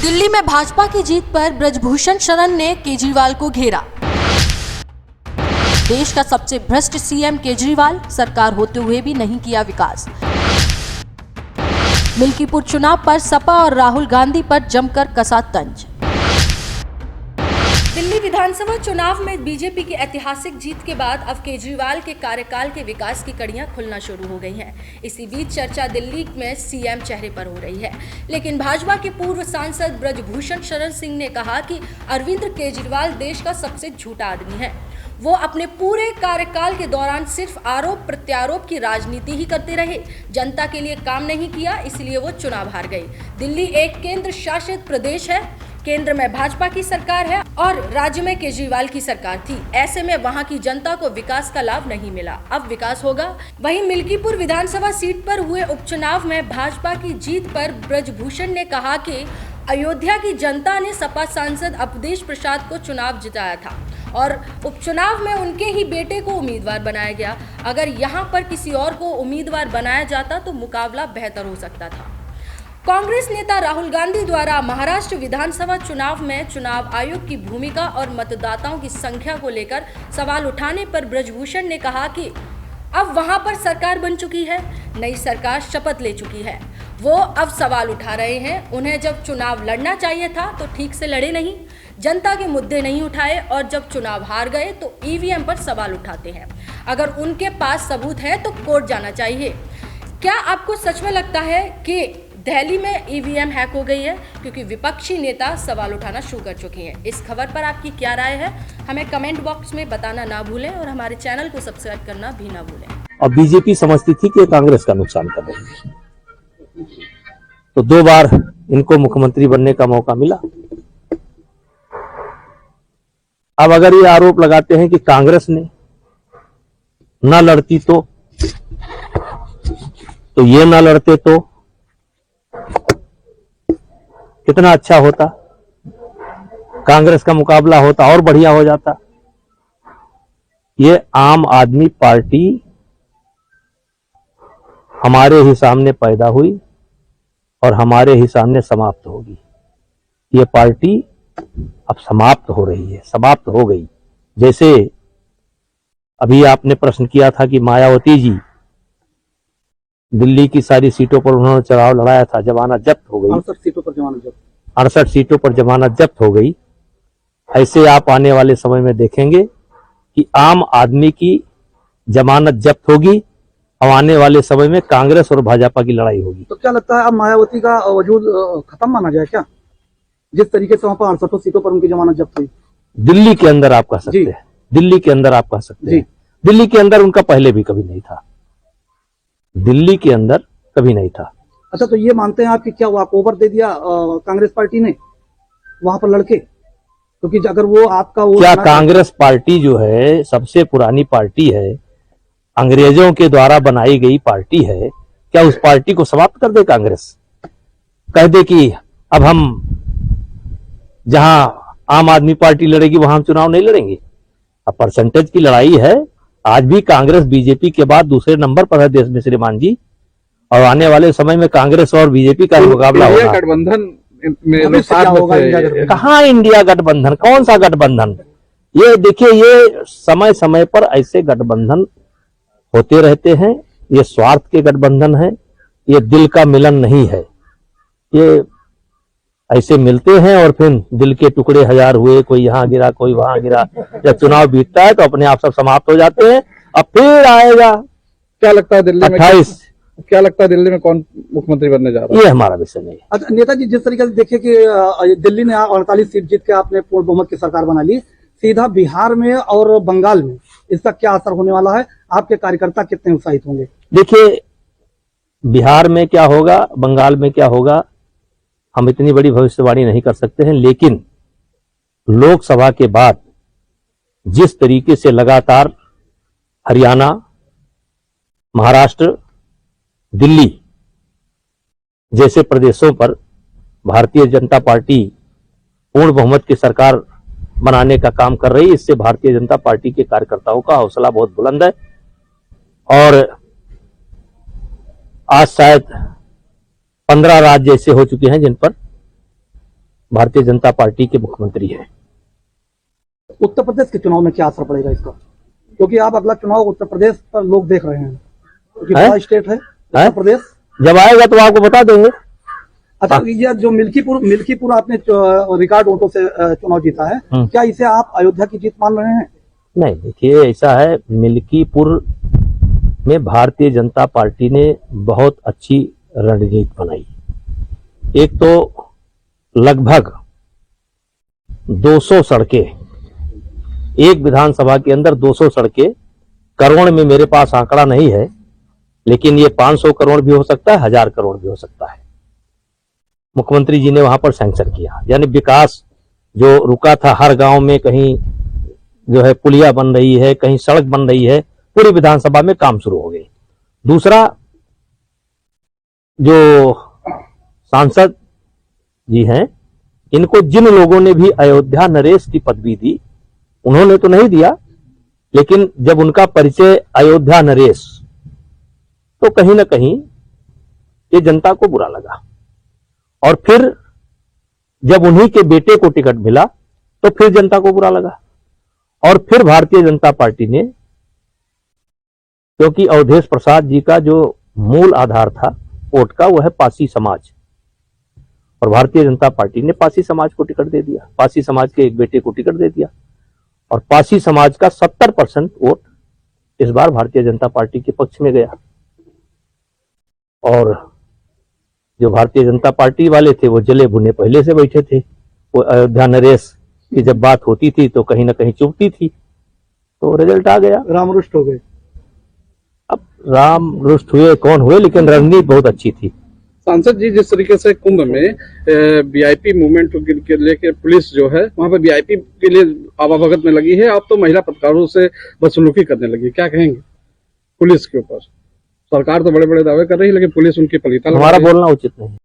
दिल्ली में भाजपा की जीत पर ब्रजभूषण शरण ने केजरीवाल को घेरा। देश का सबसे भ्रष्ट सीएम केजरीवाल, सरकार होते हुए भी नहीं किया विकास। मिल्कीपुर चुनाव पर सपा और राहुल गांधी पर जमकर कसा तंज। दिल्ली विधानसभा चुनाव में बीजेपी की ऐतिहासिक जीत के बाद अब केजरीवाल के कार्यकाल के विकास की कड़ियां खुलना शुरू हो गई हैं। इसी बीच चर्चा दिल्ली में सीएम चेहरे पर हो रही है, लेकिन भाजपा के पूर्व सांसद ब्रजभूषण शरण सिंह ने कहा कि अरविंद केजरीवाल देश का सबसे झूठा आदमी है। वो अपने पूरे कार्यकाल के दौरान सिर्फ आरोप प्रत्यारोप की राजनीति ही करते रहे, जनता के लिए काम नहीं किया, इसलिए वो चुनाव हार गई। दिल्ली एक केंद्र शासित प्रदेश है, केंद्र में भाजपा की सरकार है और राज्य में केजरीवाल की सरकार थी। ऐसे में वहां की जनता को विकास का लाभ नहीं मिला, अब विकास होगा। वहीं मिल्कीपुर विधानसभा सीट पर हुए उपचुनाव में भाजपा की जीत पर ब्रजभूषण ने कहा कि अयोध्या की जनता ने सपा सांसद अवधेश प्रसाद को चुनाव जिताया था और उपचुनाव में उनके ही बेटे को उम्मीदवार बनाया गया। अगर यहां पर किसी और को उम्मीदवार बनाया जाता तो मुकाबला बेहतर हो सकता था। कांग्रेस नेता राहुल गांधी द्वारा महाराष्ट्र विधानसभा चुनाव में चुनाव आयोग की भूमिका और मतदाताओं की संख्या को लेकर सवाल उठाने पर ब्रजभूषण ने कहा कि अब वहां पर सरकार बन चुकी है, नई सरकार शपथ ले चुकी है। वो अब सवाल उठा रहे हैं। उन्हें जब चुनाव लड़ना चाहिए था तो ठीक से लड़े नहीं, जनता के मुद्दे नहीं उठाए और जब चुनाव हार गए तो ईवीएम पर सवाल उठाते हैं। अगर उनके पास सबूत है तो कोर्ट जाना चाहिए। क्या आपको सच में लगता है कि दिल्ली में ईवीएम हैक हो गई है? क्योंकि विपक्षी नेता सवाल उठाना शुरू कर चुके हैं। इस खबर पर आपकी क्या राय है, हमें कमेंट बॉक्स में बताना ना भूलें और हमारे चैनल को सब्सक्राइब करना भी ना भूलें। और बीजेपी समझती थी कि कांग्रेस का नुकसान कर रही है, तो 2 बार इनको मुख्यमंत्री बनने का मौका मिला। अब अगर ये आरोप लगाते हैं कि कांग्रेस ने ना लड़ती तो ये ना लड़ते तो कितना अच्छा होता, कांग्रेस का मुकाबला होता और बढ़िया हो जाता। ये आम आदमी पार्टी हमारे ही सामने पैदा हुई और हमारे ही सामने समाप्त होगी। ये पार्टी अब समाप्त हो रही है, समाप्त हो गई। जैसे अभी आपने प्रश्न किया था कि मायावती जी दिल्ली की सारी सीटों पर उन्होंने चुनाव लड़ाया था, जमानत जब्त हो गई। 68 सीटों पर जमानत जब्त हो गई। ऐसे आप आने वाले समय में देखेंगे कि आम आदमी की जमानत जब्त होगी और आने वाले समय में कांग्रेस और भाजपा की लड़ाई होगी। तो क्या लगता है अब मायावती का वजूद खत्म माना जाए क्या? जिस तरीके से वहां पर 68 सीटों पर उनकी जमानत जब्त हुई। दिल्ली के अंदर आप कह सकते हैं, दिल्ली के अंदर आप कह सकते हैं, दिल्ली के अंदर उनका पहले भी कभी नहीं था, दिल्ली के अंदर कभी नहीं था। अच्छा, तो ये मानते हैं आप कि क्या वॉकओवर दे दिया कांग्रेस पार्टी ने वहां पर लड़के? क्योंकि अगर वो आपका क्या कांग्रेस पार्टी जो है सबसे पुरानी पार्टी है, अंग्रेजों के द्वारा बनाई गई पार्टी है, क्या उस पार्टी को समाप्त कर दे कांग्रेस? कह दे कि अब हम जहां आम आदमी पार्टी लड़ेगी वहां हम चुनाव नहीं लड़ेंगे? अब परसेंटेज की लड़ाई है। आज भी कांग्रेस बीजेपी के बाद दूसरे नंबर पर है देश में श्रीमान जी, और आने वाले समय में कांग्रेस और बीजेपी का मुकाबला होगा। गठबंधन कहाँ इंडिया गठबंधन, कौन सा गठबंधन? ये देखिए, ये समय समय पर ऐसे गठबंधन होते रहते हैं। ये स्वार्थ के गठबंधन है, ये दिल का मिलन नहीं है। ये ऐसे मिलते हैं और फिर दिल के टुकड़े हजार हुए, कोई यहाँ गिरा कोई वहां गिरा। जब चुनाव बीतता है तो अपने आप सब समाप्त हो जाते हैं। अब फिर आएगा क्या लगता है दिल्ली में 28, क्या लगता है दिल्ली में कौन मुख्यमंत्री बनने जा रहा है? ये हमारा विषय नहीं है। अच्छा नेताजी, जिस तरीके से देखिए कि दिल्ली ने 48 सीट जीत के आपने पूर्ण बहुमत की सरकार बना ली, सीधा बिहार में और बंगाल में इसका क्या असर होने वाला है? आपके कार्यकर्ता कितने उत्साहित होंगे? देखिए, बिहार में क्या होगा, बंगाल में क्या होगा, हम इतनी बड़ी भविष्यवाणी नहीं कर सकते हैं। लेकिन लोकसभा के बाद जिस तरीके से लगातार हरियाणा, महाराष्ट्र, दिल्ली जैसे प्रदेशों पर भारतीय जनता पार्टी पूर्ण बहुमत की सरकार बनाने का काम कर रही है, इससे भारतीय जनता पार्टी के कार्यकर्ताओं का हौसला बहुत बुलंद है। और आज शायद 15 राज्य ऐसे हो चुके हैं जिन पर भारतीय जनता पार्टी के मुख्यमंत्री हैं। उत्तर प्रदेश के चुनाव में क्या असर पड़ेगा इसका, क्योंकि आप अगला चुनाव उत्तर प्रदेश पर लोग देख रहे हैं, क्योंकि बड़ा स्टेट है उत्तर प्रदेश। जब आएगा तो आपको बता देंगे। अच्छा, ये जो मिल्कीपुर आपने रिकॉर्ड वोटों से चुनाव जीता है, क्या इसे आप अयोध्या की जीत मान रहे हैं? नहीं, देखिए ऐसा है, मिल्कीपुर में भारतीय जनता पार्टी ने बहुत अच्छी रणनीति बनाई। एक तो लगभग 200 सड़कें, एक विधानसभा के अंदर 200 सड़कें, करोड़ में मेरे पास आंकड़ा नहीं है, लेकिन ये 500 करोड़ भी हो सकता है, 1000 करोड़ भी हो सकता है। मुख्यमंत्री जी ने वहां पर सैंक्शन किया, यानी विकास जो रुका था, हर गांव में कहीं जो है पुलिया बन रही है, कहीं सड़क बन रही है, पूरी विधानसभा में काम शुरू हो गए। दूसरा, जो सांसद जी हैं, इनको जिन लोगों ने भी अयोध्या नरेश की पदवी दी, उन्होंने तो नहीं दिया, लेकिन जब उनका परिचय अयोध्या नरेश, तो कहीं ना कहीं ये जनता को बुरा लगा। और फिर जब उन्हीं के बेटे को टिकट मिला तो फिर जनता को बुरा लगा। और फिर भारतीय जनता पार्टी ने, क्योंकि अवधेश प्रसाद जी का जो मूल आधार था वोट का, वो है पासी समाज, और भारतीय जनता पार्टी ने पासी समाज को टिकट दे दिया, पासी समाज के एक बेटे को टिकट दे दिया, और पासी समाज का 70% वोट इस बार भारतीय जनता पार्टी के पक्ष में गया। और जो भारतीय जनता पार्टी वाले थे वो जले भुने पहले से बैठे थे। वो अयोध्या नरेश की जब बात होती थी तो कहीं ना कहीं चुभती थी, तो रिजल्ट आ गया, राम रुष्ट हो गए। अब राम रुष्ट हुए कौन हुए, लेकिन रणनीति बहुत अच्छी थी। सांसद जी, जिस तरीके से कुंभ में वीआईपी मूवमेंट के लेके पुलिस जो है वहां पर वीआईपी के लिए आवाभगत में लगी है, अब तो महिला पत्रकारों से बदसलूकी करने लगी, क्या कहेंगे पुलिस के ऊपर? सरकार तो बड़े बड़े दावे कर रही है, लेकिन पुलिस उनकी पलीता हमारा बोलना उचित नहीं।